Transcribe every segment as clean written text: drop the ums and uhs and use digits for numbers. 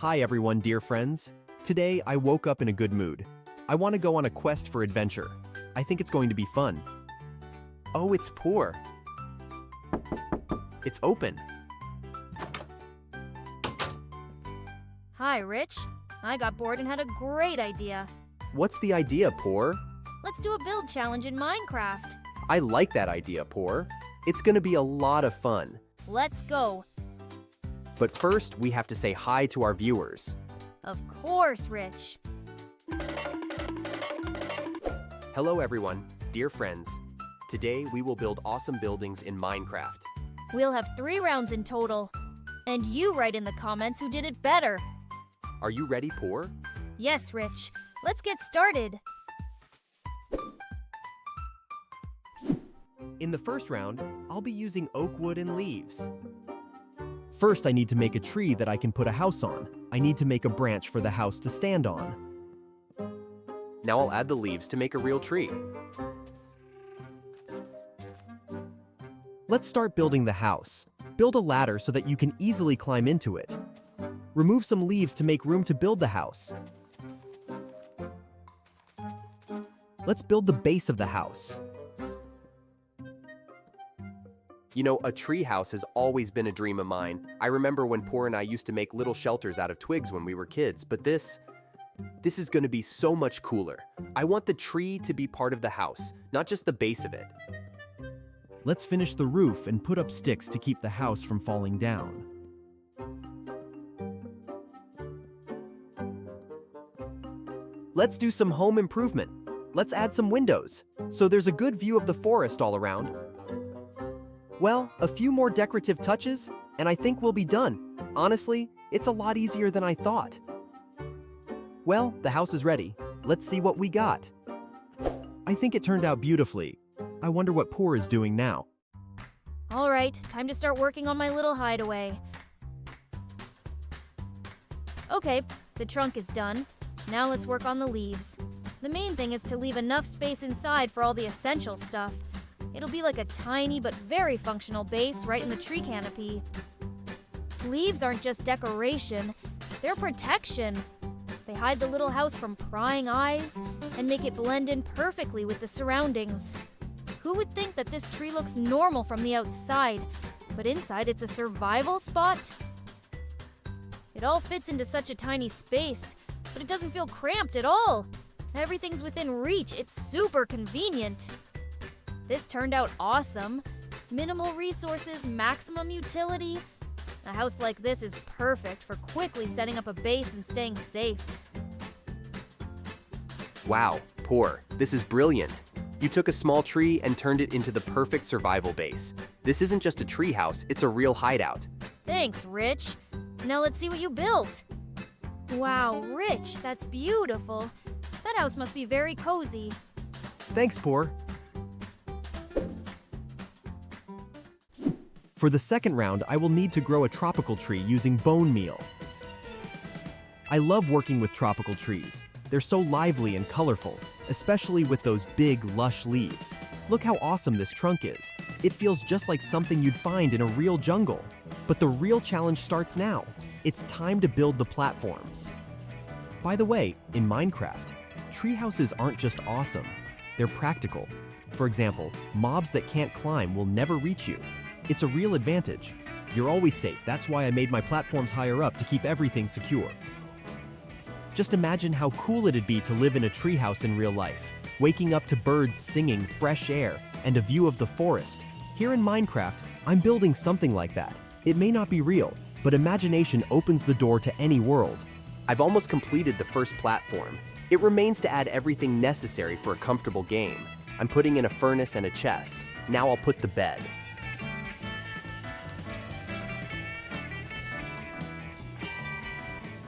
Hi everyone, dear friends. Today I woke up in a good mood. I want to go on a quest for adventure. I think it's going to be fun. Oh, it's poor. It's open. Hi, Rich. I got bored and had a great idea. What's the idea, Poor? Let's do a build challenge in Minecraft. I like that idea, Poor. It's gonna be a lot of fun. Let's go. But first, we have to say hi to our viewers. Of course, Rich. Hello everyone, dear friends. Today we will build awesome buildings in Minecraft. We'll have 3 rounds in total. And you write in the comments who did it better. Are you ready, Poor? Yes, Rich. Let's get started. In the first round, I'll be using oak wood and leaves. First, I need to make a tree that I can put a house on. I need to make a branch for the house to stand on. Now I'll add the leaves to make a real tree. Let's start building the house. Build a ladder so that you can easily climb into it. Remove some leaves to make room to build the house. Let's build the base of the house. You know, a tree house has always been a dream of mine. I remember when Poor and I used to make little shelters out of twigs when we were kids, but this is going to be so much cooler. I want the tree to be part of the house, not just the base of it. Let's finish the roof and put up sticks to keep the house from falling down. Let's do some home improvement. Let's add some windows, so there's a good view of the forest all around. Well, a few more decorative touches, and I think we'll be done. Honestly, it's a lot easier than I thought. Well, the house is ready. Let's see what we got. I think it turned out beautifully. I wonder what Poor is doing now. All right, time to start working on my little hideaway. Okay, the trunk is done. Now let's work on the leaves. The main thing is to leave enough space inside for all the essential stuff. It'll be like a tiny but very functional base right in the tree canopy. Leaves aren't just decoration, they're protection. They hide the little house from prying eyes and make it blend in perfectly with the surroundings. Who would think that this tree looks normal from the outside, but inside it's a survival spot? It all fits into such a tiny space, but it doesn't feel cramped at all. Everything's within reach, it's super convenient. This turned out awesome. Minimal resources, maximum utility. A house like this is perfect for quickly setting up a base and staying safe. Wow, Poor, this is brilliant. You took a small tree and turned it into the perfect survival base. This isn't just a tree house, it's a real hideout. Thanks, Rich. Now let's see what you built. Wow, Rich, that's beautiful. That house must be very cozy. Thanks, Poor. For the second round, I will need to grow a tropical tree using bone meal. I love working with tropical trees. They're so lively and colorful, especially with those big, lush leaves. Look how awesome this trunk is. It feels just like something you'd find in a real jungle. But the real challenge starts now. It's time to build the platforms. By the way, in Minecraft, tree houses aren't just awesome, they're practical. For example, mobs that can't climb will never reach you. It's a real advantage. You're always safe. That's why I made my platforms higher up to keep everything secure. Just imagine how cool it'd be to live in a treehouse in real life, waking up to birds singing, fresh air, and a view of the forest. Here in Minecraft, I'm building something like that. It may not be real, but imagination opens the door to any world. I've almost completed the first platform. It remains to add everything necessary for a comfortable game. I'm putting in a furnace and a chest. Now I'll put the bed.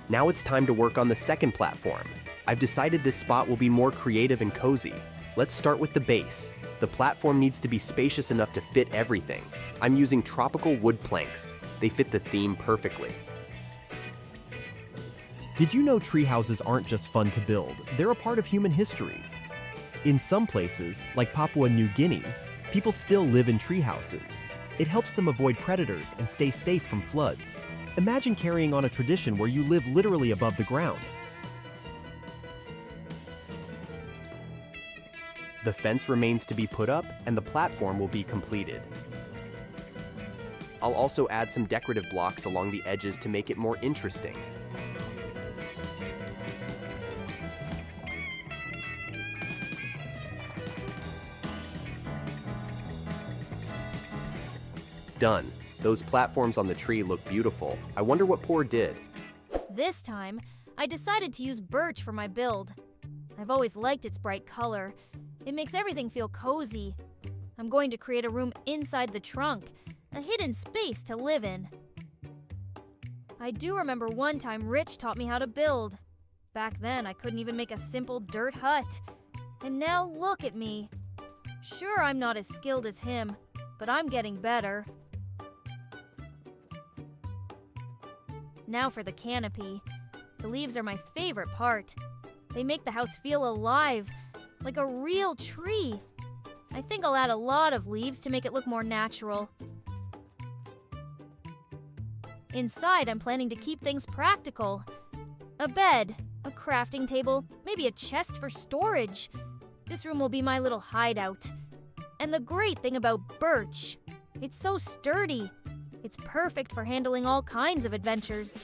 Now it's time to work on the second platform. I've decided this spot will be more creative and cozy. Let's start with the base. The platform needs to be spacious enough to fit everything. I'm using tropical wood planks. They fit the theme perfectly. Did you know tree houses aren't just fun to build? They're a part of human history. In some places, like Papua New Guinea, people still live in tree houses. It helps them avoid predators and stay safe from floods. Imagine carrying on a tradition where you live literally above the ground. The fence remains to be put up and the platform will be completed. I'll also add some decorative blocks along the edges to make it more interesting. Done. Those platforms on the tree look beautiful. I wonder what Poor did. This time, I decided to use birch for my build. I've always liked its bright color. It makes everything feel cozy. I'm going to create a room inside the trunk, a hidden space to live in. I do remember one time Rich taught me how to build. Back then, I couldn't even make a simple dirt hut. And now look at me. Sure, I'm not as skilled as him, but I'm getting better. Now for the canopy. The leaves are my favorite part. They make the house feel alive, like a real tree. I think I'll add a lot of leaves to make it look more natural. Inside, I'm planning to keep things practical. A bed, a crafting table, maybe a chest for storage. This room will be my little hideout. And the great thing about birch, it's so sturdy. It's perfect for handling all kinds of adventures.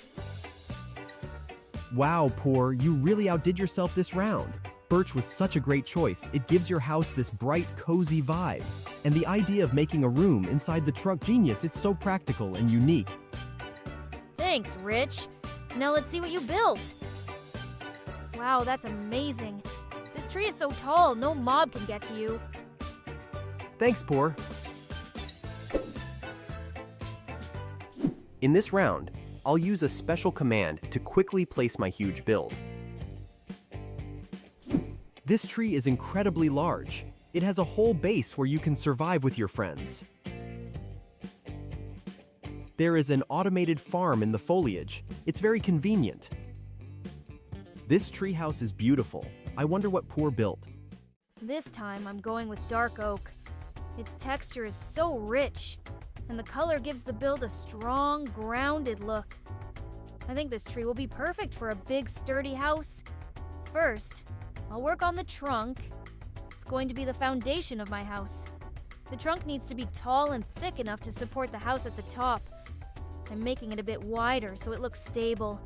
Wow, Poor, you really outdid yourself this round. Birch was such a great choice. It gives your house this bright, cozy vibe. And the idea of making a room inside the trunk, genius, it's so practical and unique. Thanks, Rich. Now let's see what you built. Wow, that's amazing. This tree is so tall, no mob can get to you. Thanks, Poor. In this round, I'll use a special command to quickly place my huge build. This tree is incredibly large. It has a whole base where you can survive with your friends. There is an automated farm in the foliage. It's very convenient. This treehouse is beautiful. I wonder what Poor built. This time I'm going with dark oak. Its texture is so rich, and the color gives the build a strong, grounded look. I think this tree will be perfect for a big, sturdy house. First, I'll work on the trunk. It's going to be the foundation of my house. The trunk needs to be tall and thick enough to support the house at the top. I'm making it a bit wider so it looks stable.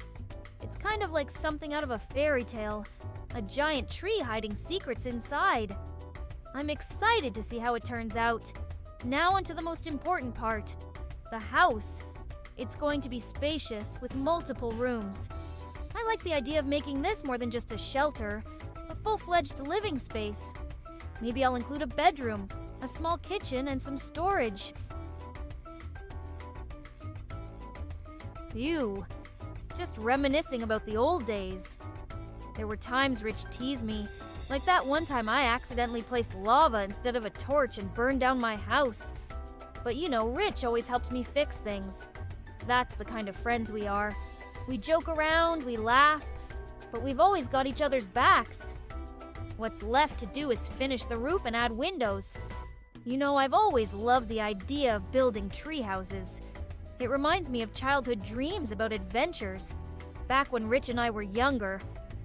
It's kind of like something out of a fairy tale, a giant tree hiding secrets inside. I'm excited to see how it turns out. Now onto the most important part, the house. It's going to be spacious with multiple rooms. I like the idea of making this more than just a shelter, a full-fledged living space. Maybe I'll include a bedroom, a small kitchen, and some storage. Phew, just reminiscing about the old days. There were times Rich teased me, like that one time I accidentally placed lava instead of a torch and burned down my house. But you know, Rich always helped me fix things. That's the kind of friends we are. We joke around, we laugh, but we've always got each other's backs. What's left to do is finish the roof and add windows. You know, I've always loved the idea of building tree houses. It reminds me of childhood dreams about adventures. Back when Rich and I were younger,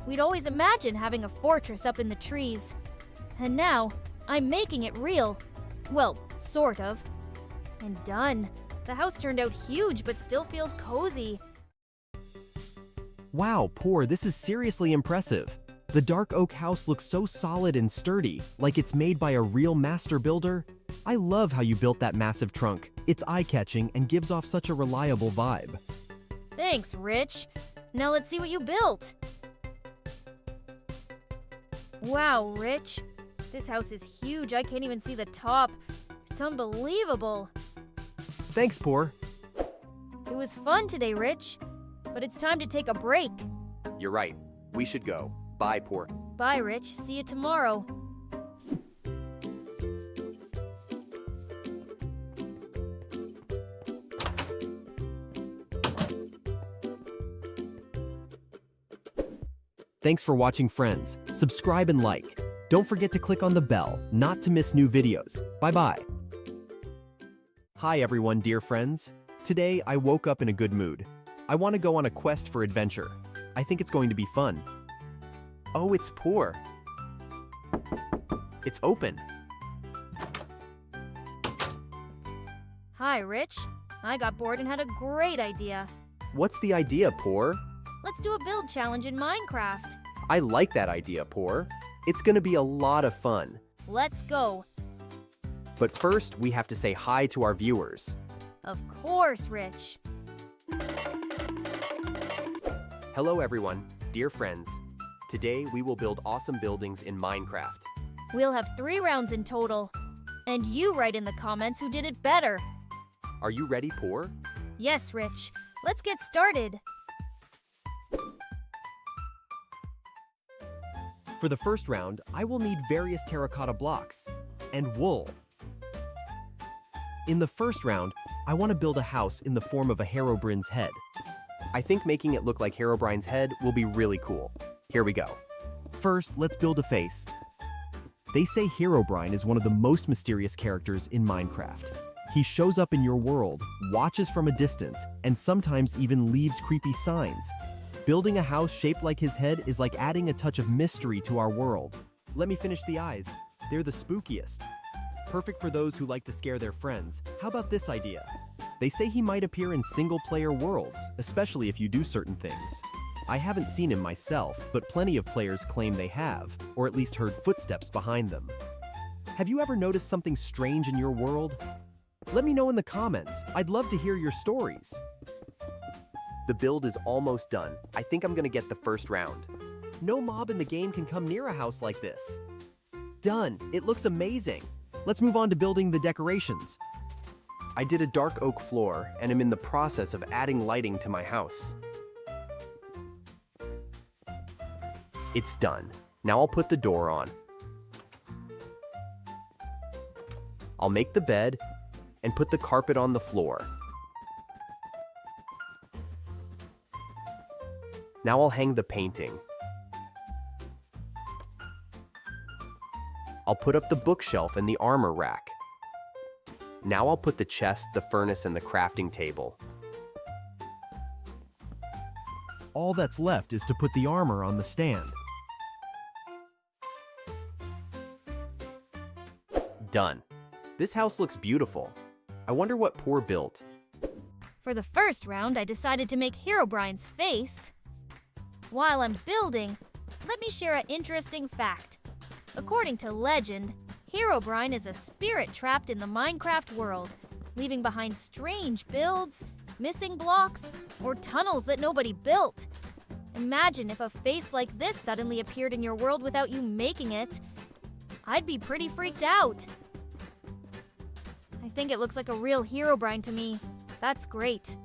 we'd always imagine having a fortress up in the trees. And now, I'm making it real. Well, sort of. And done. The house turned out huge but still feels cozy. Wow, Poor, this is seriously impressive. The dark oak house looks so solid and sturdy, like it's made by a real master builder. I love how you built that massive trunk. It's eye-catching and gives off such a reliable vibe. Thanks, Rich. Now let's see what you built. Wow, Rich. This house is huge. I can't even see the top. It's unbelievable. Thanks, Poor. It was fun today, Rich. But it's time to take a break. You're right. We should go. Bye, Poor. Bye, Rich. See you tomorrow. Thanks for watching, friends. Subscribe and like. Don't forget to click on the bell not to miss new videos. Bye-bye. Hi everyone, dear friends. Today I woke up in a good mood. I want to go on a quest for adventure. I think it's going to be fun. Oh, it's Poor. It's open. Hi, Rich. I got bored and had a great idea. What's the idea, Poor? Let's do a build challenge in Minecraft. I like that idea, Poor. It's gonna be a lot of fun. Let's go. But first, we have to say hi to our viewers. Of course, Rich. Hello everyone, dear friends. Today we will build awesome buildings in Minecraft. We'll have 3 rounds in total. And you write in the comments who did it better. Are you ready, Poor? Yes, Rich. Let's get started. For the first round, I will need various terracotta blocks and wool. In the first round, I want to build a house in the form of a Herobrine's head. I think making it look like Herobrine's head will be really cool. Here we go. First, let's build a face. They say Herobrine is one of the most mysterious characters in Minecraft. He shows up in your world, watches from a distance, and sometimes even leaves creepy signs. Building a house shaped like his head is like adding a touch of mystery to our world. Let me finish the eyes. They're the spookiest. Perfect for those who like to scare their friends. How about this idea? They say he might appear in single-player worlds, especially if you do certain things. I haven't seen him myself, but plenty of players claim they have, or at least heard footsteps behind them. Have you ever noticed something strange in your world? Let me know in the comments. I'd love to hear your stories. The build is almost done. I think I'm gonna get the first round. No mob in the game can come near a house like this. Done. It looks amazing. Let's move on to building the decorations. I did a dark oak floor and am in the process of adding lighting to my house. It's done. Now I'll put the door on. I'll make the bed and put the carpet on the floor. Now I'll hang the painting. I'll put up the bookshelf and the armor rack. Now I'll put the chest, the furnace, and the crafting table. All that's left is to put the armor on the stand. Done. This house looks beautiful. I wonder what Poor built. For the first round, I decided to make Herobrine's face. While I'm building, let me share an interesting fact. According to legend, Herobrine is a spirit trapped in the Minecraft world, leaving behind strange builds, missing blocks, or tunnels that nobody built. Imagine if a face like this suddenly appeared in your world without you making it. I'd be pretty freaked out. I think it looks like a real Herobrine to me. That's great.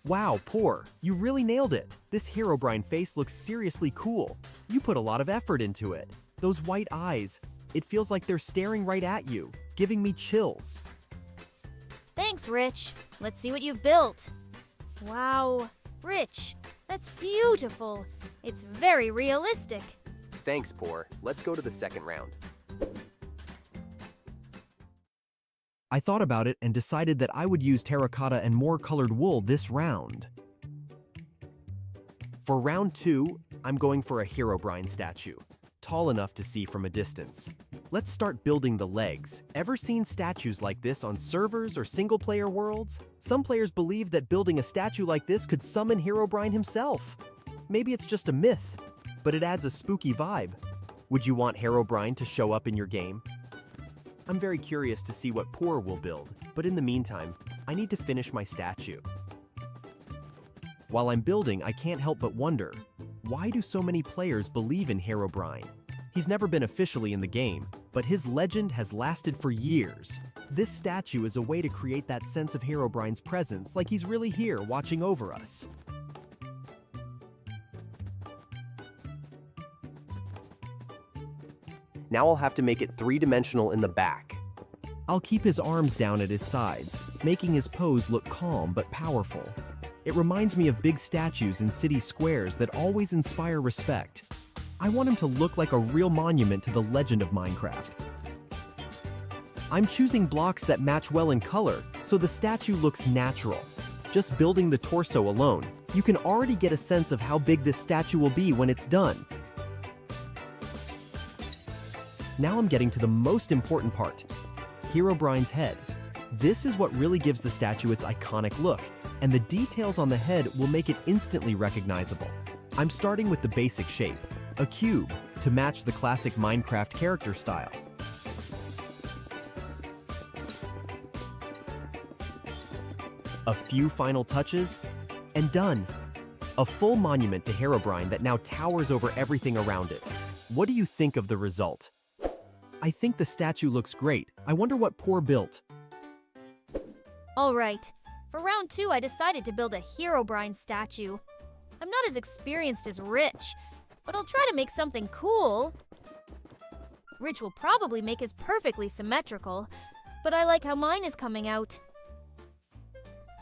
Wow, Poor, you really nailed it. This Herobrine face looks seriously cool. You put a lot of effort into it. Those white eyes, it feels like they're staring right at you, giving me chills. Thanks, Rich. Let's see what you've built. Wow, Rich, that's beautiful. It's very realistic. Thanks, Poor. Let's go to the second round. I thought about it and decided that I would use terracotta and more colored wool this round. For round 2, I'm going for a Herobrine statue, tall enough to see from a distance. Let's start building the legs. Ever seen statues like this on servers or single-player worlds? Some players believe that building a statue like this could summon Herobrine himself. Maybe it's just a myth, but it adds a spooky vibe. Would you want Herobrine to show up in your game? I'm very curious to see what Poor will build, but in the meantime, I need to finish my statue. While I'm building, I can't help but wonder, why do so many players believe in Herobrine? He's never been officially in the game, but his legend has lasted for years. This statue is a way to create that sense of Herobrine's presence, like he's really here watching over us. Now I'll have to make it 3-dimensional in the back. I'll keep his arms down at his sides, making his pose look calm but powerful. It reminds me of big statues in city squares that always inspire respect. I want him to look like a real monument to the legend of Minecraft. I'm choosing blocks that match well in color, so the statue looks natural. Just building the torso alone, you can already get a sense of how big this statue will be when it's done. Now I'm getting to the most important part, Herobrine's head. This is what really gives the statue its iconic look, and the details on the head will make it instantly recognizable. I'm starting with the basic shape, a cube, to match the classic Minecraft character style. A few final touches, and done. A full monument to Herobrine that now towers over everything around it. What do you think of the result? I think the statue looks great. I wonder what Poor built. Alright, for round 2 I decided to build a Herobrine statue. I'm not as experienced as Rich, but I'll try to make something cool. Rich will probably make his perfectly symmetrical, but I like how mine is coming out.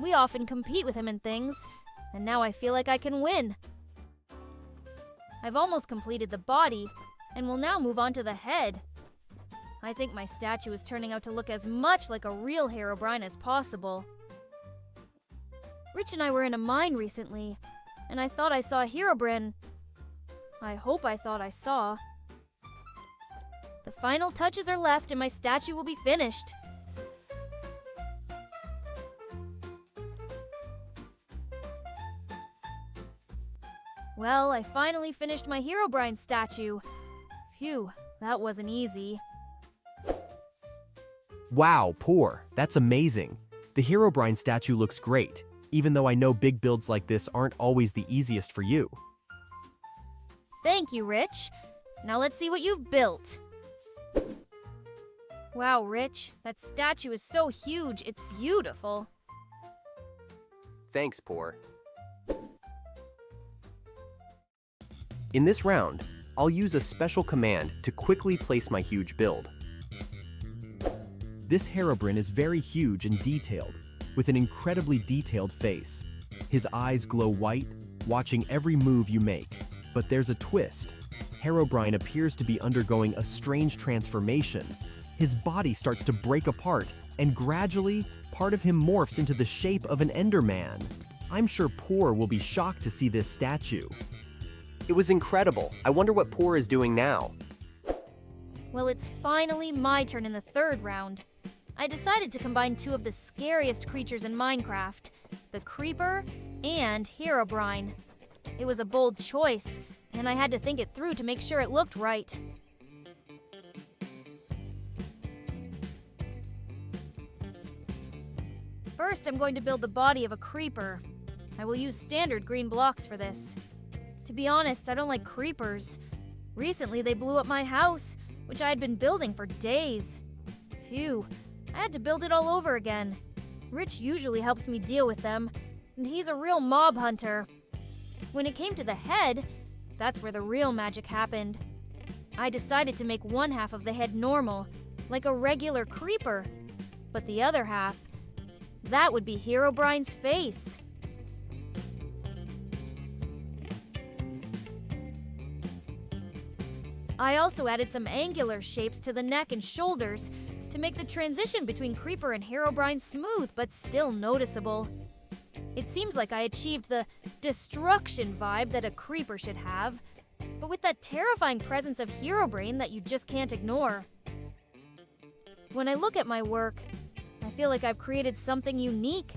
We often compete with him in things, and now I feel like I can win. I've almost completed the body, and will now move on to the head. I think my statue is turning out to look as much like a real Herobrine as possible. Rich and I were in a mine recently, and I thought I saw a Herobrin. I hope I thought I saw. The final touches are left and my statue will be finished. Well, I finally finished my Herobrine statue. Phew, that wasn't easy. Wow, Poor, that's amazing. The Herobrine statue looks great, even though I know big builds like this aren't always the easiest for you. Thank you, Rich. Now let's see what you've built. Wow, Rich, that statue is so huge, it's beautiful. Thanks, Poor. In this round, I'll use a special command to quickly place my huge build. This Herobrin is very huge and detailed, with an incredibly detailed face. His eyes glow white, watching every move you make. But there's a twist. Herobrine appears to be undergoing a strange transformation. His body starts to break apart, and gradually, part of him morphs into the shape of an Enderman. I'm sure Poor will be shocked to see this statue. It was incredible. I wonder what Poor is doing now. Well, it's finally my turn in the third round. I decided to combine two of the scariest creatures in Minecraft, the Creeper and Herobrine. It was a bold choice, and I had to think it through to make sure it looked right. First, I'm going to build the body of a creeper. I will use standard green blocks for this. To be honest, I don't like creepers. Recently, they blew up my house, which I had been building for days. Phew, I had to build it all over again. Rich usually helps me deal with them, and he's a real mob hunter. When it came to the head, that's where the real magic happened. I decided to make one half of the head normal, like a regular creeper, but the other half, that would be Herobrine's face. I also added some angular shapes to the neck and shoulders to make the transition between Creeper and Herobrine smooth but still noticeable. It seems like I achieved the destruction vibe that a Creeper should have, but with that terrifying presence of Herobrine that you just can't ignore. When I look at my work, I feel like I've created something unique.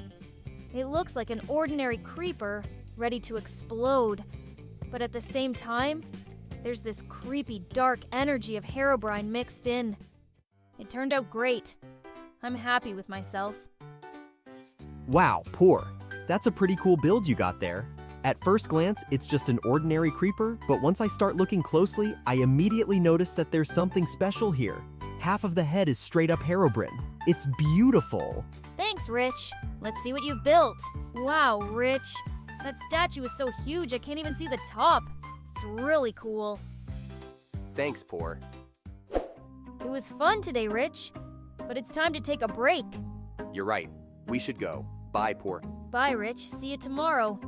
It looks like an ordinary Creeper ready to explode, but at the same time, there's this creepy, dark energy of Herobrine mixed in. It turned out great. I'm happy with myself. Wow, Poor. That's a pretty cool build you got there. At first glance, it's just an ordinary creeper, but once I start looking closely, I immediately notice that there's something special here. Half of the head is straight up Herobrine. It's beautiful. Thanks, Rich. Let's see what you've built. Wow, Rich. That statue is so huge I can't even see the top. It's really cool. Thanks, Poor. It was fun today, Rich, but it's time to take a break. You're right. We should go. Bye, Poor. Bye, Rich. See you tomorrow.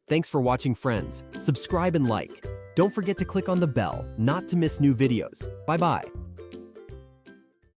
Thanks for watching, friends. Subscribe and like. Don't forget to click on the bell not to miss new videos. Bye-bye.